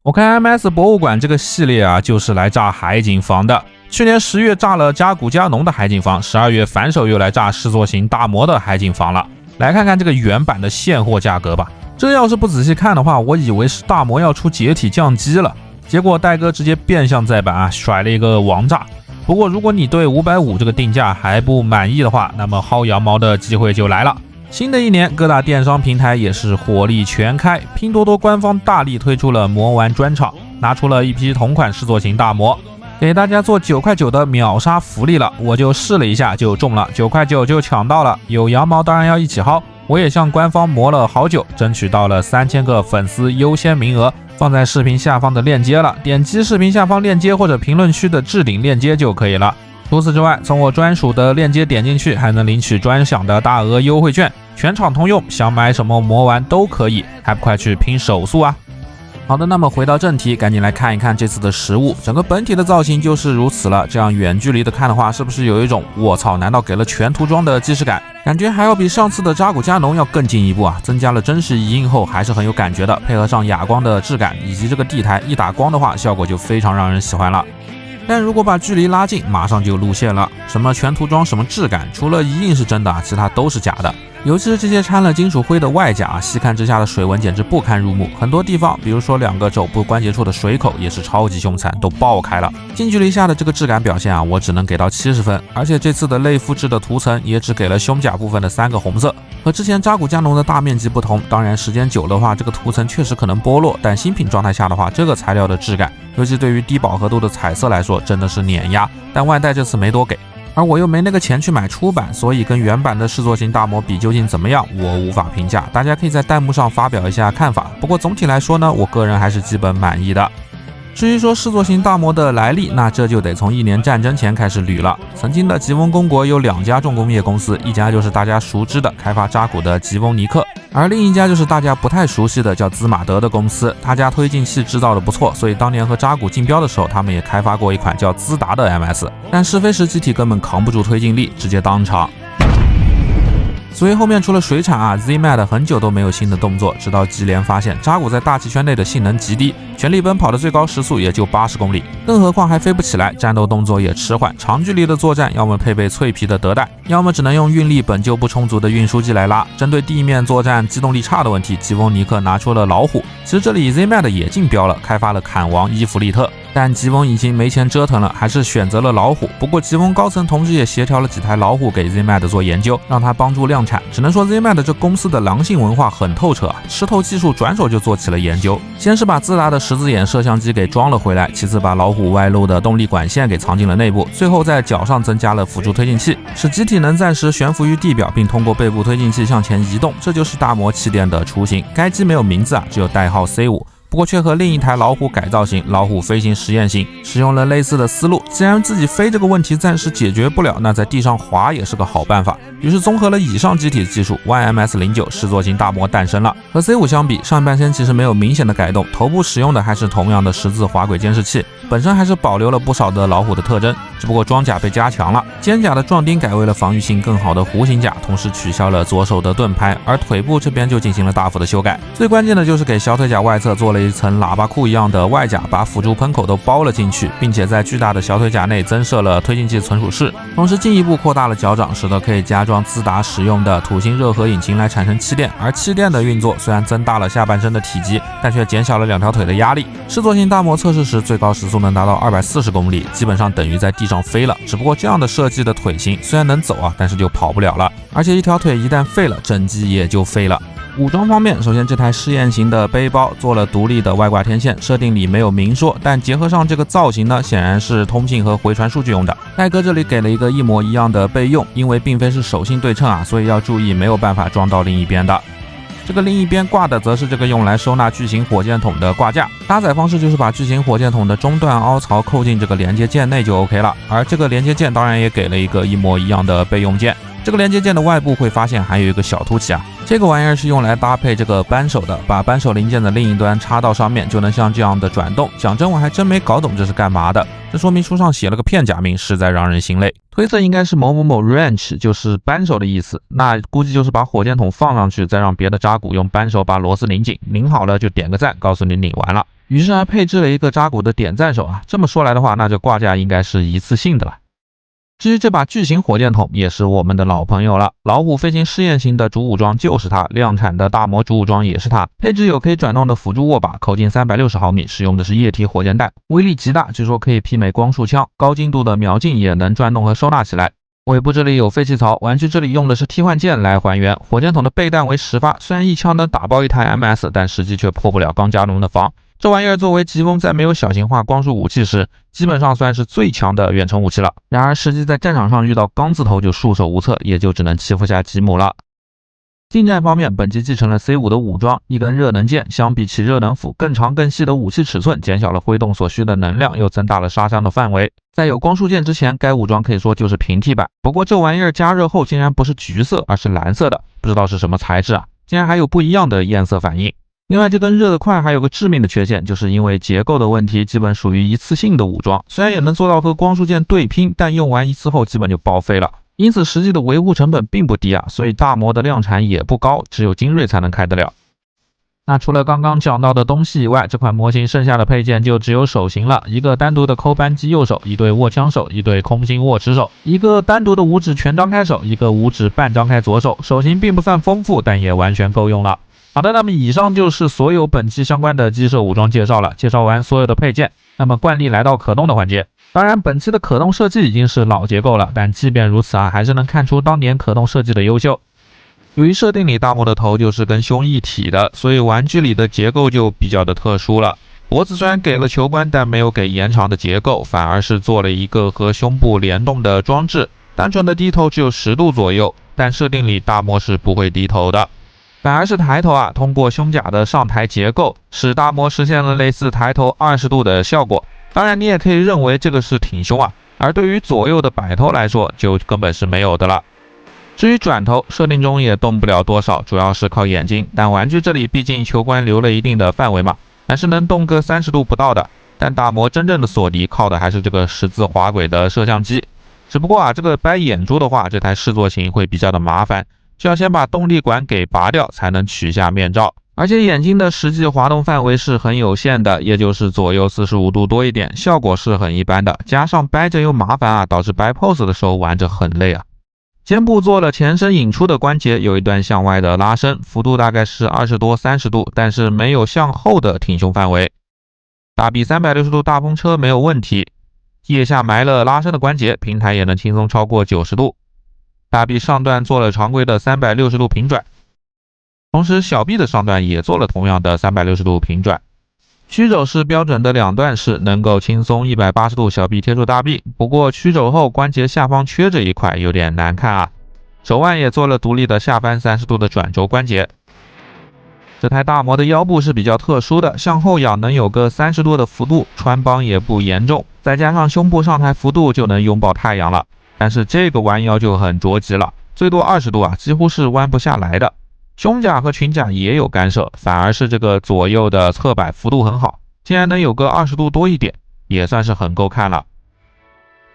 我看 MS 博物馆这个系列啊，就是来炸海景房的。去年10月炸了加古加农的海景房，12月反手又来炸视作型大魔的海景房了。来看看这个原版的现货价格吧。这要是不仔细看的话，我以为是大魔要出解体降机了，结果戴哥直接变相再版啊，甩了一个王炸。不过如果你对550这个定价还不满意的话，那么薅羊毛的机会就来了。新的一年，各大电商平台也是火力全开，拼多多官方大力推出了魔玩专场，拿出了一批同款视作型大魔，给大家做9块9的秒杀福利了。我就试了一下就中了，9块9就抢到了，有羊毛当然要一起薅。我也向官方磨了好久，争取到了3000个粉丝优先名额，放在视频下方的链接了，点击视频下方链接或者评论区的置顶链接就可以了。除此之外，从我专属的链接点进去，还能领取专享的大额优惠券，全场通用，想买什么魔玩都可以，还不快去拼手速啊！好的，那么回到正题，赶紧来看一看这次的实物。整个本体的造型就是如此了，这样远距离的看的话，是不是有一种我操，难道给了全涂装的既视感？感觉还要比上次的扎古加农要更进一步啊！增加了真实遗印后，还是很有感觉的，配合上哑光的质感以及这个地台一打光的话，效果就非常让人喜欢了。但如果把距离拉近，马上就露馅了。什么全涂装，什么质感，除了遗印是真的，其他都是假的。尤其是这些掺了金属灰的外甲，细看之下的水纹简直不堪入目。很多地方，比如说2个肘部关节处的水口，也是超级凶残，都爆开了。近距离下的这个质感表现啊，我只能给到70分。而且这次的类复制的涂层也只给了胸甲部分的3个红色，和之前扎古加农的大面积不同。当然时间久的话，这个涂层确实可能剥落，但新品状态下的话，这个材料的质感，尤其对于低饱和度的彩色来说，真的是碾压。但外带这次没多给。而我又没那个钱去买出版，所以跟原版的视作型大魔比究竟怎么样，我无法评价。大家可以在弹幕上发表一下看法。不过总体来说呢，我个人还是基本满意的。至于说视作型大魔的来历，那这就得从1年战争前开始捋了。曾经的吉翁公国有2家重工业公司，一家就是大家熟知的开发扎古的吉翁尼克，而另一家就是大家不太熟悉的叫兹马德的公司。他家推进器制造的不错，所以当年和扎古竞标的时候，他们也开发过一款叫兹达的 MS， 但试飞时机体根本扛不住推进力，直接当场。所以后面除了水产啊 ，ZMAD 很久都没有新的动作，直到吉联发现扎古在大气圈内的性能极低，全力奔跑的最高时速也就80公里，更何况还飞不起来，战斗动作也迟缓，长距离的作战要么配备脆皮的德带，要么只能用运力本就不充足的运输机来拉。针对地面作战机动力差的问题，吉翁尼克拿出了老虎。其实这里 ZMAD 也竞标了，开发了砍王伊弗利特，但吉翁已经没钱折腾了，还是选择了老虎。不过吉翁高层同时也协调了几台老虎给 ZMAD 做研究，让他帮助量产。只能说 ZMAD 这公司的狼性文化很透彻啊，吃透技术转手就做起了研究。先是把自达的十字眼摄像机给装了回来，其次把老虎外露的动力管线给藏进了内部，最后在脚上增加了辅助推进器，使机体能暂时悬浮于地表，并通过背部推进器向前移动。这就是大魔气垫的雏形。该机没有名字啊，只有代号 C5。不过却和另一台老虎改造型老虎飞行实验型使用了类似的思路。既然自己飞这个问题暂时解决不了，那在地上滑也是个好办法。于是综合了以上机体技术 ，YMS09 视作型大魔诞生了。和 C5 相比，上半身其实没有明显的改动，头部使用的还是同样的十字滑轨监视器，本身还是保留了不少的老虎的特征，只不过装甲被加强了，肩甲的撞钉改为了防御性更好的弧形甲，同时取消了左手的盾牌，而腿部这边就进行了大幅的修改。最关键的就是给小腿甲外侧做了一层喇叭裤一样的外甲，把辅助喷口都包了进去，并且在巨大的小腿甲内增设了推进器存储室，同时进一步扩大了脚掌，使得可以加装兹达使用的土星热核引擎来产生气垫。而气垫的运作虽然增大了下半身的体积，但却减小了2条腿的压力。视作型大魔测试时最高时速能达到240公里，基本上等于在地上飞了。只不过这样的设计的腿型虽然能走啊，但是就跑不了了，而且一条腿一旦废了，整机也就废了。武装方面，首先这台试验型的背包做了独立的外挂天线，设定里没有明说，但结合上这个造型呢，显然是通信和回传数据用的。戴哥这里给了一个一模一样的备用，因为并非是手性对称啊，所以要注意没有办法装到另一边的。这个另一边挂的则是这个用来收纳巨型火箭筒的挂架，搭载方式就是把巨型火箭筒的中段凹槽扣进这个连接件内就 OK 了。而这个连接件当然也给了一个一模一样的备用件。这个连接件的外部会发现还有一个小凸起啊，这个玩意儿是用来搭配这个扳手的，把扳手零件的另一端插到上面，就能像这样的转动。讲真，我还真没搞懂这是干嘛的。这说明书上写了个片假名，实在让人心累。推测应该是某某某 wrench， 就是扳手的意思。那估计就是把火箭筒放上去，再让别的扎古用扳手把螺丝拧紧，拧好了就点个赞，告诉你拧完了。于是还配置了一个扎古的点赞手啊。这么说来的话，那这挂架应该是一次性的了。至于这把巨型火箭筒也是我们的老朋友了，老虎飞行试验型的主武装就是它，量产的大魔主武装也是它，配置有可以转动的辅助握把，口径360毫米，使用的是液体火箭弹，威力极大，据说可以媲美光束枪，高精度的瞄镜也能转动和收纳起来。尾部这里有废气槽，玩具这里用的是替换件来还原。火箭筒的备弹为10发，虽然一枪能打爆一台 MS， 但实际却破不了钢加农的防。这玩意儿作为疾风，在没有小型化光束武器时，基本上算是最强的远程武器了。然而实际在战场上遇到钢字头就束手无策，也就只能欺负下吉姆了。近战方面，本机继承了 C5 的武装，一根热能剑，相比起热能斧，更长更细的武器尺寸，减小了挥动所需的能量，又增大了杀伤的范围。在有光束剑之前，该武装可以说就是平替版。不过这玩意儿加热后竟然不是橘色，而是蓝色的，不知道是什么材质啊，竟然还有不一样的焰色反应。另外，这根热得快还有个致命的缺陷，就是因为结构的问题，基本属于一次性的武装。虽然也能做到和光束剑对拼，但用完一次后基本就报废了。因此，实际的维护成本并不低啊，所以大魔的量产也不高，只有精锐才能开得了。那除了刚刚讲到的东西以外，这款模型剩下的配件就只有手型了，一个单独的扣扳机右手，一对握枪手，一对空心握持手，一个单独的五指全张开手，一个五指半张开左手。手型并不算丰富，但也完全够用了。好的，那么以上就是所有本期相关的机设武装介绍了。介绍完所有的配件，那么惯例来到可动的环节。当然，本期的可动设计已经是老结构了，但即便如此啊，还是能看出当年可动设计的优秀。由于设定里大魔的头就是跟胸一体的，所以玩具里的结构就比较的特殊了。脖子虽然给了球冠，但没有给延长的结构，反而是做了一个和胸部联动的装置。单纯的低头只有10度左右，但设定里大魔是不会低头的。反而是抬头啊，通过胸甲的上抬结构，使大魔实现了类似抬头20度的效果。当然，你也可以认为这个是挺胸啊，而对于左右的摆头来说，就根本是没有的了。至于转头，设定中也动不了多少，主要是靠眼睛。但玩具这里毕竟球冠留了一定的范围嘛，还是能动个30度不到的。但大魔真正的锁敌靠的还是这个十字滑轨的摄像机。只不过啊，这个掰眼珠的话，这台试作型会比较的麻烦。就要先把动力管给拔掉，才能取下面罩。而且眼睛的实际滑动范围是很有限的，也就是左右45度多一点，效果是很一般的。加上掰着又麻烦啊，导致掰 pose 的时候玩着很累啊。肩部做了前伸引出的关节，有一段向外的拉伸，幅度大概是20多30度，但是没有向后的挺胸范围。大臂360度大风车没有问题，腋下埋了拉伸的关节，平台也能轻松超过90度。大臂上段做了常规的360度平转，同时小臂的上段也做了同样的360度平转。曲肘是标准的两段式，能够轻松180度小臂贴住大臂，不过曲肘后关节下方缺着一块，有点难看啊。手腕也做了独立的下翻30度的转轴关节。这台大魔的腰部是比较特殊的，向后仰能有个30度的幅度，穿帮也不严重，再加上胸部上抬幅度就能拥抱太阳了。但是这个弯腰就很着急了，最多20度啊，几乎是弯不下来的。胸甲和裙甲也有干涉，反而是这个左右的侧摆幅度很好，竟然能有个20度多一点，也算是很够看了。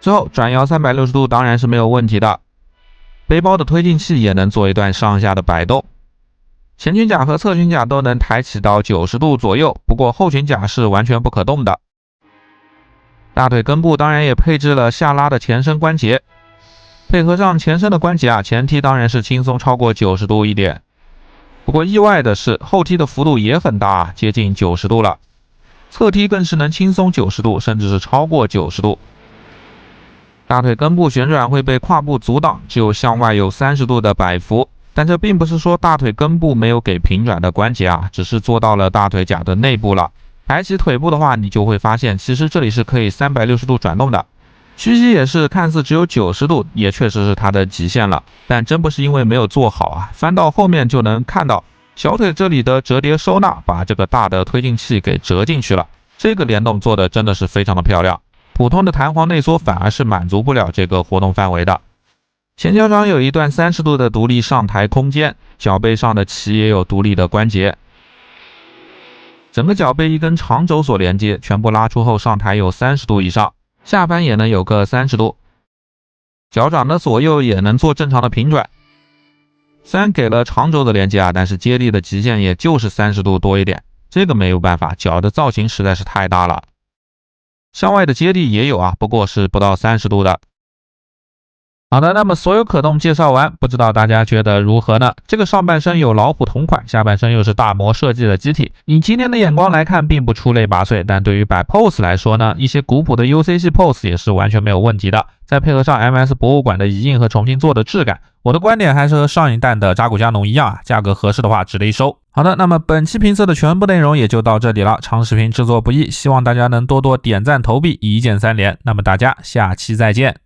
最后转腰360度当然是没有问题的，背包的推进器也能做一段上下的摆动。前裙甲和侧裙甲都能抬起到90度左右，不过后裙甲是完全不可动的。大腿根部当然也配置了下拉的前伸关节，配合上前伸的关节啊，前踢当然是轻松超过90度一点。不过意外的是，后踢的幅度也很大，接近90度了。侧踢更是能轻松90度，甚至是超过90度。大腿根部旋转会被胯部阻挡，只有向外有30度的摆幅。但这并不是说大腿根部没有给平转的关节啊，只是做到了大腿甲的内部了。抬起腿部的话，你就会发现，其实这里是可以360度转动的。屈膝也是看似只有90度，也确实是它的极限了。但真不是因为没有做好啊，翻到后面就能看到小腿这里的折叠收纳，把这个大的推进器给折进去了。这个联动做的真的是非常的漂亮。普通的弹簧内缩反而是满足不了这个活动范围的。前脚掌有一段30度的独立上抬空间，脚背上的鳍也有独立的关节。整个脚被一根长轴所连接，全部拉出后上抬有30度以上，下翻也能有个30度。脚掌的左右也能做正常的平转。虽然给了长轴的连接啊，但是接力的极限也就是30度多一点。这个没有办法，脚的造型实在是太大了。向外的接地也有啊，不过是不到30度的。好的，那么所有可动介绍完，不知道大家觉得如何呢？这个上半身有老虎同款，下半身又是大摩设计的机体，以今天的眼光来看，并不出类拔萃，但对于摆 pose 来说呢，一些古朴的 UC 系 pose 也是完全没有问题的。再配合上 MS 博物馆的遗印和重新做的质感，我的观点还是和上一代的扎古加农一样啊，价格合适的话值得一收。好的，那么本期评测的全部内容也就到这里了，长视频制作不易，希望大家能多多点赞投币，一键3连。那么大家下期再见。